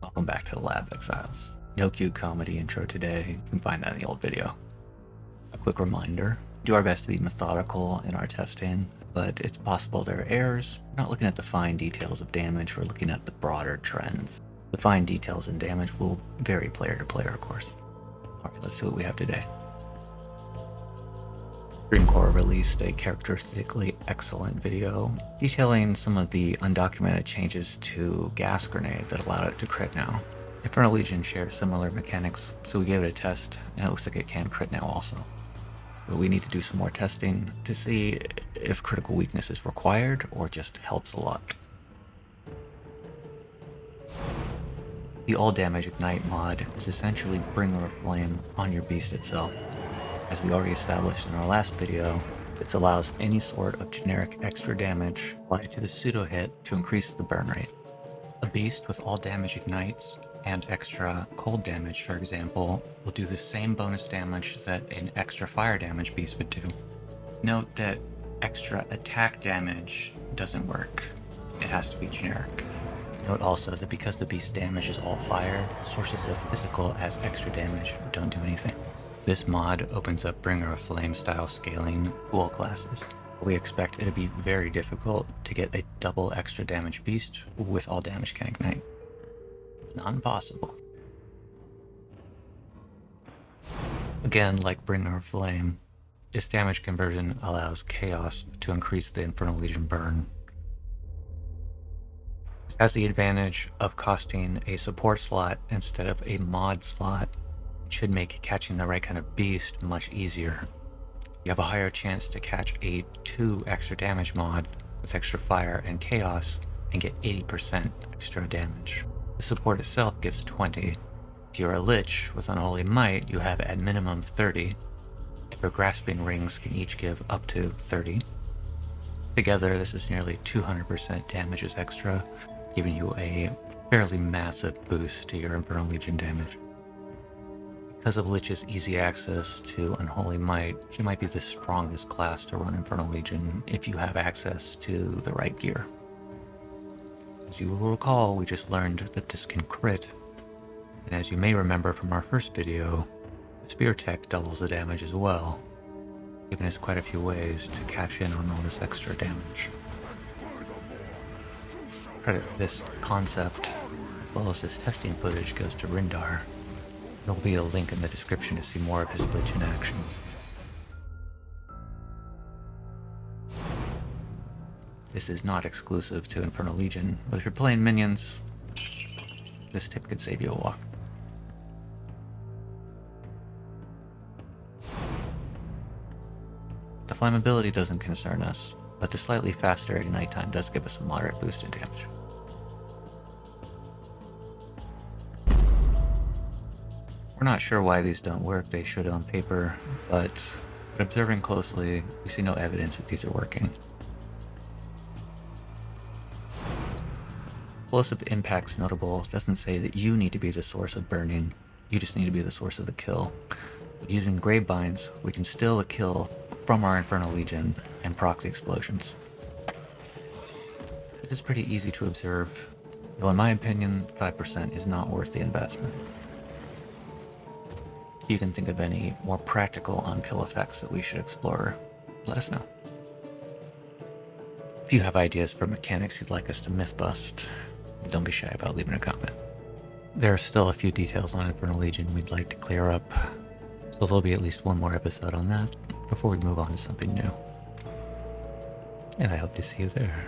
Welcome back to the Lab Exiles. No cute comedy intro today, you can find that in the old video. A quick reminder, we do our best to be methodical in our testing, but it's possible there are errors. We're not looking at the fine details of damage, we're looking at the broader trends. The fine details in damage will vary player to player, of course. Alright, let's see what we have today. Dream Corps released a characteristically excellent video detailing some of the undocumented changes to Gas Grenade that allowed it to crit now. Infernal Legion shares similar mechanics, so we gave it a test, and it looks like it can crit now also. But we need to do some more testing to see if critical weakness is required or just helps a lot. The All Damage Ignite mod is essentially Bringer of Flame on your beast itself. As we already established in our last video, this allows any sort of generic extra damage applied to the pseudo hit to increase the burn rate. A beast with all damage ignites and extra cold damage, for example, will do the same bonus damage that an extra fire damage beast would do. Note that extra attack damage doesn't work. It has to be generic. Note also that because the beast damage is all fire, sources of physical as extra damage don't do anything. This mod opens up Bringer of Flame style scaling to all classes. We expect it to be very difficult to get a double extra damage beast with all damage can ignite. Not impossible. Again, like Bringer of Flame, this damage conversion allows Chaos to increase the Infernal Legion burn. It has the advantage of costing a support slot instead of a mod slot. Should make catching the right kind of beast much easier. You have a higher chance to catch a 2 extra damage mod with extra fire and chaos and get 80% extra damage. The support itself gives 20. If you're a Lich with Unholy Might, you have at minimum 30. If your Grasping Rings can each give up to 30. Together, this is nearly 200% damages extra, giving you a fairly massive boost to your Infernal Legion damage. Because of Lich's easy access to Unholy Might, she might be the strongest class to run Infernal Legion if you have access to the right gear. As you will recall, we just learned that this can crit, and as you may remember from our first video, the Spear Tech doubles the damage as well, giving us quite a few ways to cash in on all this extra damage. Credit for this concept, as well as this testing footage, goes to Rindar. There'll be a link in the description to see more of his Lich in action. This is not exclusive to Infernal Legion, but if you're playing minions, this tip could save you a walk. The flammability doesn't concern us, but the slightly faster ignite time does give us a moderate boost in damage. We're not sure why these don't work, they should on paper, but observing closely, we see no evidence that these are working. Explosive Impact's notable doesn't say that you need to be the source of burning, you just need to be the source of the kill. But using Gravebinds, we can steal a kill from our Infernal Legion and proc the explosions. This is pretty easy to observe, though in my opinion, 5% is not worth the investment. If you can think of any more practical on-kill effects that we should explore, let us know. If you have ideas for mechanics you'd like us to myth-bust, don't be shy about leaving a comment. There are still a few details on Infernal Legion we'd like to clear up, so there'll be at least one more episode on that before we move on to something new. And I hope to see you there.